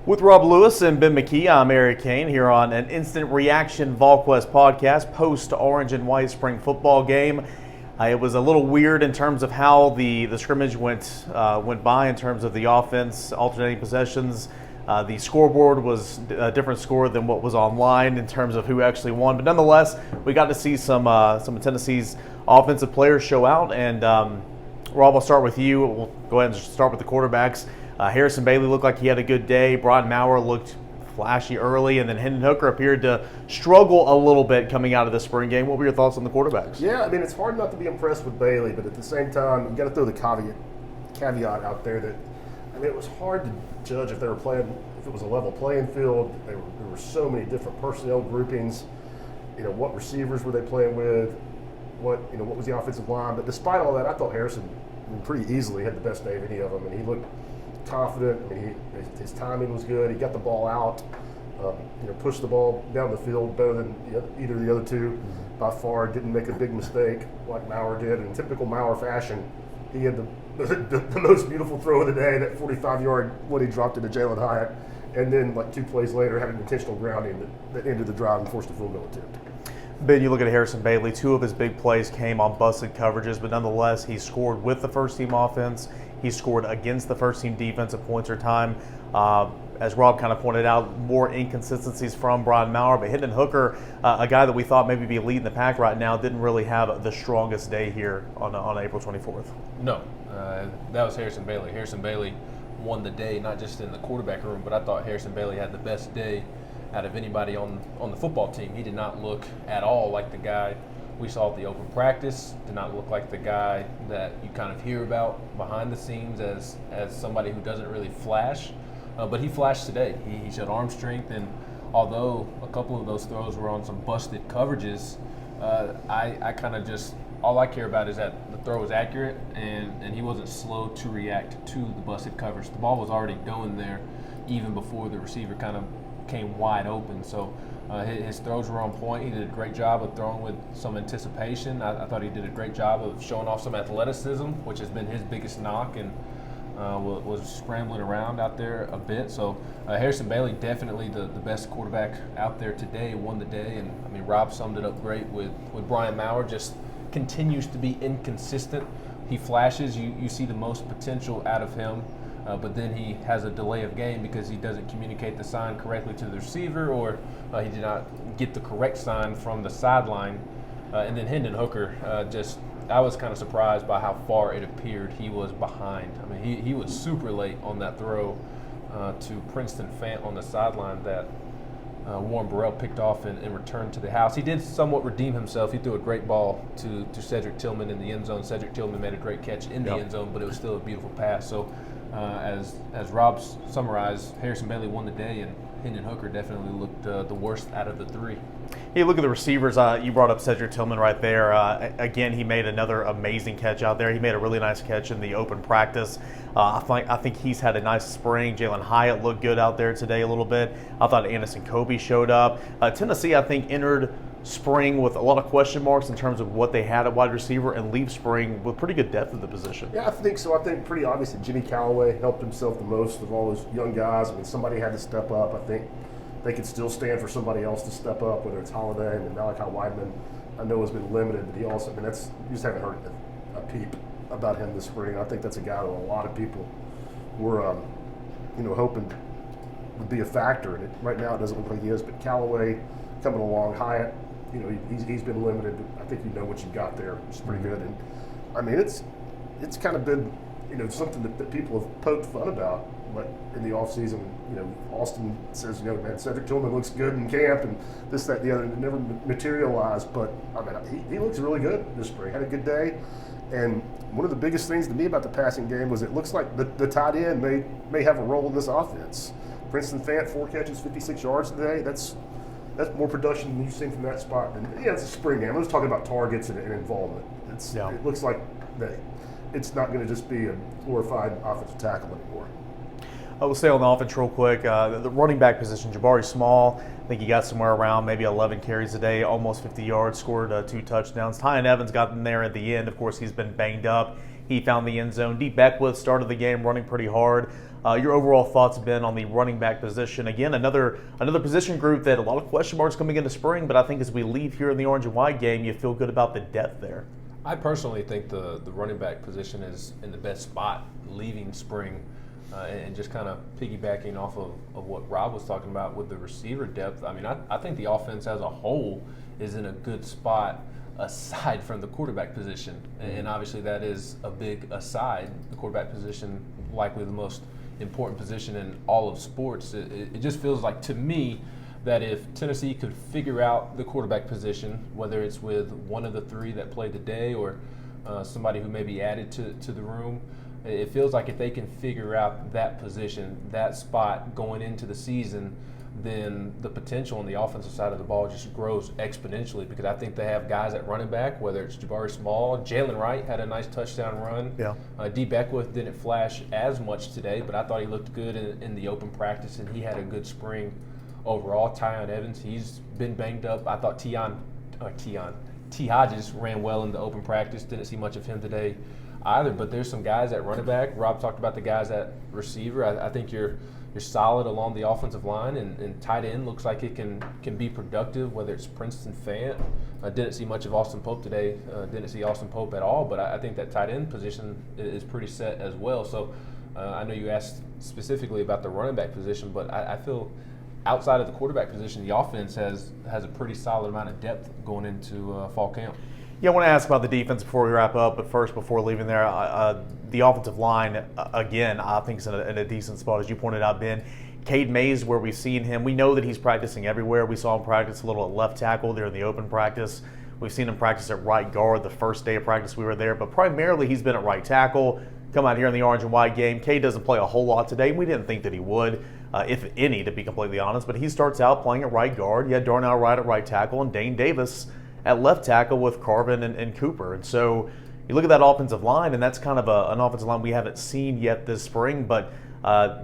With Rob Lewis and Ben McKee, I'm Eric Kane here on an Instant Reaction VolQuest podcast post Orange and White spring football game. It was a little weird in terms of how the scrimmage went by in terms of the offense, alternating possessions. The scoreboard was a different score than what was online in terms of who actually won. But nonetheless, we got to see some of Tennessee's offensive players show out. And Rob, I'll start with you. We'll go ahead and start with the quarterbacks. Harrison Bailey looked like he had a good day. Brian Maurer looked flashy early, and then Hendon Hooker appeared to struggle a little bit coming out of the spring game. What were your thoughts on the quarterbacks? Yeah, I mean, it's hard not to be impressed with Bailey, but at the same time, you got to throw the caveat out there that, I mean, it was hard to judge if they were playing, if it was a level playing field. There were so many different personnel groupings. You know, what receivers were they playing with? What was the offensive line? But despite all that, I thought Harrison pretty easily had the best day of any of them, and he looked confident. I mean, his timing was good. He got the ball out, pushed the ball down the field better than either of the other two by far. Didn't make a big mistake like Maurer did. In typical Maurer fashion, he had the most beautiful throw of the day, that 45-yard when he dropped it to Jalen Hyatt, and then like 2 plays later had an intentional grounding that ended the drive and forced a field goal attempt. Ben, you look at Harrison Bailey, 2 of his big plays came on busted coverages, but nonetheless, he scored with the first-team offense. He scored against the first-team defense at points or time. As Rob kind of pointed out, more inconsistencies from Brian Maurer, but Hendon Hooker, a guy that we thought maybe be leading the pack right now, didn't really have the strongest day here on April 24th. No, that was Harrison Bailey. Harrison Bailey won the day, not just in the quarterback room, but I thought Harrison Bailey had the best day out of anybody on the football team. He did not look at all like the guy we saw at the open practice, did not look like the guy that you kind of hear about behind the scenes as somebody who doesn't really flash. But he flashed today. He showed arm strength, and although a couple of those throws were on some busted coverages, I kind of just, all I care about is that the throw was accurate and he wasn't slow to react to the busted coverage. The ball was already going there even before the receiver kind of came wide open. So his throws were on point. He did a great job of throwing with some anticipation. I thought he did a great job of showing off some athleticism, which has been his biggest knock, and was scrambling around out there a bit. So Harrison Bailey, definitely the best quarterback out there today, won the day. And I mean, Rob summed it up great with Brian Maurer. Just continues to be inconsistent. He flashes. You see the most potential out of him. But then he has a delay of game because he doesn't communicate the sign correctly to the receiver, or he did not get the correct sign from the sideline. And then Hendon Hooker, I was kind of surprised by how far it appeared he was behind. I mean, he was super late on that throw to Princeton Fant on the sideline that Warren Burrell picked off and returned to the house. He did somewhat redeem himself. He threw a great ball to Cedric Tillman in the end zone. Cedric Tillman made a great catch in the end zone, but it was still a beautiful pass. So as Rob summarized, Harrison Bailey won the day, and Hendon Hooker definitely looked the worst out of the 3. Hey, look at the receivers. You brought up Cedric Tillman right there. Again, he made another amazing catch out there. He made a really nice catch in the open practice. I think he's had a nice spring. Jalen Hyatt looked good out there today a little bit. I thought Anderson Kobe showed up. Tennessee, I think, entered spring with a lot of question marks in terms of what they had at wide receiver, and leave spring with pretty good depth at the position. Yeah, I think so. I think pretty obvious that Jimmy Callaway helped himself the most of all those young guys. I mean, somebody had to step up. I think they could still stand for somebody else to step up, whether it's Holiday and Malachi Wideman. I know has been limited, but he also, I mean, you just haven't heard a peep about him this spring. I think that's a guy that a lot of people were, hoping would be a factor. And right now it doesn't look like he is, but Callaway coming along, Hyatt, he's been limited. I think you know what you got there. It's pretty good. And I mean, it's kind of been, something that people have poked fun about, like in the offseason. Austin says, man, Cedric Tillman looks good in camp and this, that, and the other. And it never materialized, but I mean, he looks really good this spring. Had a good day. And one of the biggest things to me about the passing game was it looks like the tight end may have a role in this offense. Princeton Fant, 4 catches, 56 yards today. That's more production than you've seen from that spot. And it's a spring game. I'm just talking about targets and involvement. It looks like it's not going to just be a glorified offensive tackle anymore. We'll stay on the offense real quick. The running back position, Jabari Small, I think he got somewhere around maybe 11 carries a day, almost 50 yards, scored 2 touchdowns. Tyon Evans got in there at the end. Of course, he's been banged up. He found the end zone. D. Beckwith started the game running pretty hard. Your overall thoughts, Ben, on the running back position? Again, another position group that a lot of question marks coming into spring, but I think as we leave here in the orange and white game, you feel good about the depth there. I personally think the running back position is in the best spot leaving spring, and just kind of piggybacking off of what Rob was talking about with the receiver depth. I mean, I think the offense as a whole is in a good spot aside from the quarterback position. And obviously that is a big aside. The quarterback position, likely the most important position in all of sports. It just feels like, to me, that if Tennessee could figure out the quarterback position, whether it's with one of the three that played today or somebody who may be added to the room, it feels like if they can figure out that position, that spot going into the season, then the potential on the offensive side of the ball just grows exponentially, because I think they have guys at running back, whether it's Jabari Small. Jalen Wright had a nice touchdown run. Yeah. D. Beckwith didn't flash as much today, but I thought he looked good in the open practice, and he had a good spring overall. Tyon Evans, he's been banged up. I thought T. Hodges ran well in the open practice. Didn't see much of him today either, but there's some guys at running back. Rob talked about the guys at receiver. I think you're solid along the offensive line, and tight end looks like it can be productive, whether it's Princeton Fant. I didn't see much of Austin Pope today. Didn't see Austin Pope at all, but I think that tight end position is pretty set as well. So I know you asked specifically about the running back position, but I feel outside of the quarterback position, the offense has a pretty solid amount of depth going into fall camp. Yeah, I want to ask about the defense before we wrap up, but first, before leaving there, the offensive line, again, I think is in a decent spot, as you pointed out, Ben. Cade Mays, where we've seen him, we know that he's practicing everywhere. We saw him practice a little at left tackle there in the open practice. We've seen him practice at right guard the first day of practice we were there, but primarily he's been at right tackle. Come out here in the orange and white game. Cade doesn't play a whole lot today. We didn't think that he would, if any, to be completely honest, but he starts out playing at right guard. You had Darnell Wright at right tackle and Dane Davis at left tackle with Carvin and Cooper. And so you look at that offensive line, and that's kind of an offensive line we haven't seen yet this spring, but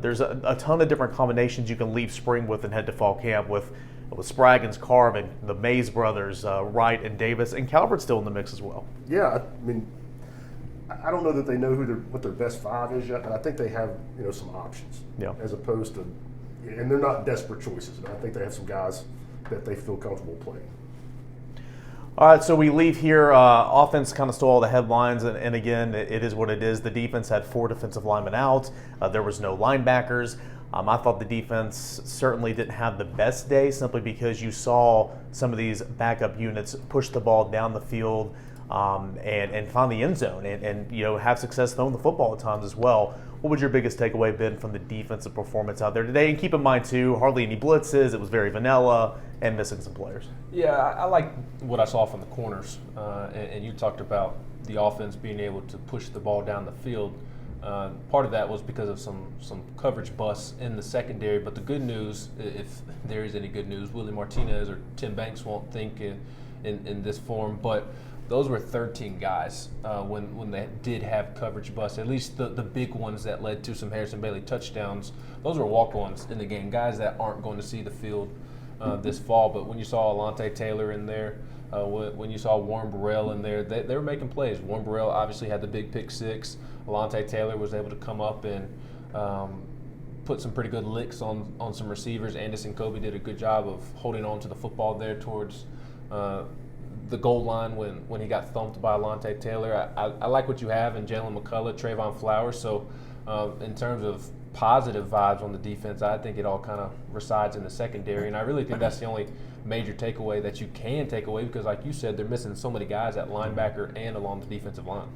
there's a ton of different combinations you can leave spring with and head to fall camp with Spraggins, Carvin, the Mays brothers, Wright and Davis, and Calvert's still in the mix as well. Yeah, I mean, I don't know that they know what their best five is yet, but I think they have some options. Yeah. As opposed to, and they're not desperate choices. And I think they have some guys that they feel comfortable playing. All right, so we leave here. Offense kind of stole all the headlines, and again, it is what it is. The defense had 4 defensive linemen out. There was no linebackers. I thought the defense certainly didn't have the best day, simply because you saw some of these backup units push the ball down the field and find the end zone and have success throwing the football at times as well. What was your biggest takeaway, Ben, from the defensive performance out there today? And keep in mind, too, hardly any blitzes. It was very vanilla and missing some players. Yeah, I like what I saw from the corners. And you talked about the offense being able to push the ball down the field. Part of that was because of some coverage busts in the secondary. But the good news, if there is any good news, Willie Martinez or Tim Banks won't think in this form. But those were 13 guys when they did have coverage busts, at least the big ones that led to some Harrison Bailey touchdowns. Those were walk-ons in the game, guys that aren't going to see the field this fall. But when you saw Alontae Taylor in there, when you saw Warren Burrell in there, they were making plays. Warren Burrell obviously had the big pick six. Alontae Taylor was able to come up and put some pretty good licks on some receivers. Anderson Kobe did a good job of holding on to the football there towards the goal line when he got thumped by Alontae Taylor. I like what you have in Jalen McCullough, Trayvon Flowers. So in terms of positive vibes on the defense, I think it all kind of resides in the secondary. And I really think that's the only major takeaway that you can take away, because like you said, they're missing so many guys at linebacker and along the defensive line.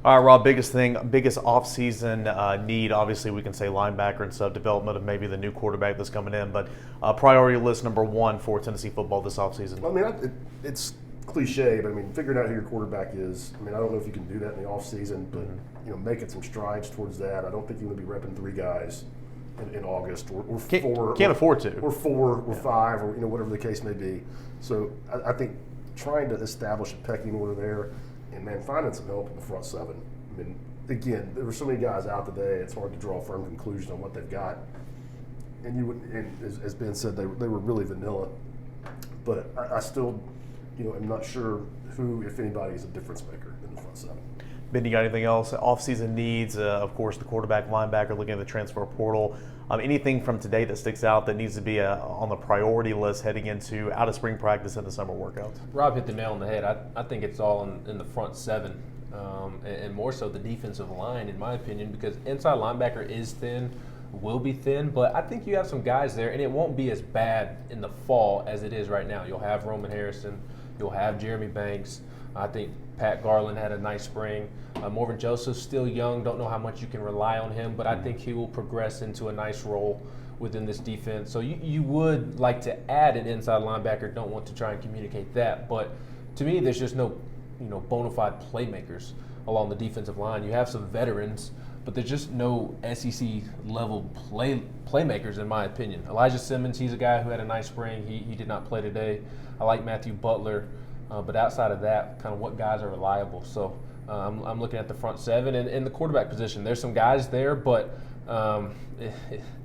All right, Rob, biggest offseason need, obviously we can say linebacker and sub-development of maybe the new quarterback that's coming in, but priority list number 1 for Tennessee football this offseason. Well, I mean, it's cliche, but I mean, figuring out who your quarterback is, I mean, I don't know if you can do that in the offseason, but making some strides towards that. I don't think you're going to be repping 3 guys in August or 4. Can't afford to. Or 4 or 5 or whatever the case may be. So I think trying to establish a pecking order there, and man, finding some help in the front 7. I mean, again, there were so many guys out today, it's hard to draw a firm conclusion on what they've got. And as Ben said, they were really vanilla. But I still, I'm not sure who, if anybody, is a difference maker in the front 7. Ben, you got anything else? Off-season needs, of course, the quarterback, linebacker, looking at the transfer portal. Anything from today that sticks out that needs to be on the priority list heading into out of spring practice and the summer workouts? Rob hit the nail on the head. I think it's all in the front seven, and more so the defensive line, in my opinion, because inside linebacker is thin, will be thin, but I think you have some guys there, and it won't be as bad in the fall as it is right now. You'll have Roman Harrison, you'll have Jeremy Banks. I think Pat Garland had a nice spring. Morgan Joseph's still young. Don't know how much you can rely on him, but I think he will progress into a nice role within this defense. So you would like to add an inside linebacker. Don't want to try and communicate that, but to me, there's just no bona fide playmakers along the defensive line. You have some veterans, but there's just no SEC level playmakers in my opinion. Elijah Simmons, he's a guy who had a nice spring. He did not play today. I like Matthew Butler. But outside of that, kind of what guys are reliable. So I'm looking at the front seven and the quarterback position. There's some guys there, but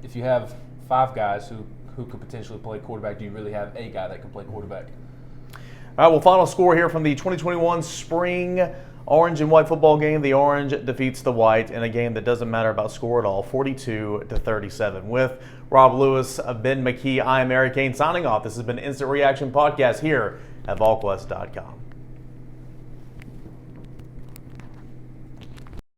if you have 5 guys who could potentially play quarterback, do you really have a guy that can play quarterback? All right, well, final score here from the 2021 spring orange and white football game. The orange defeats the white in a game that doesn't matter about score at all, 42-37. With Rob Lewis, Ben McKee, I am Eric Kane signing off. This has been Instant Reaction Podcast here at VolQuest.com.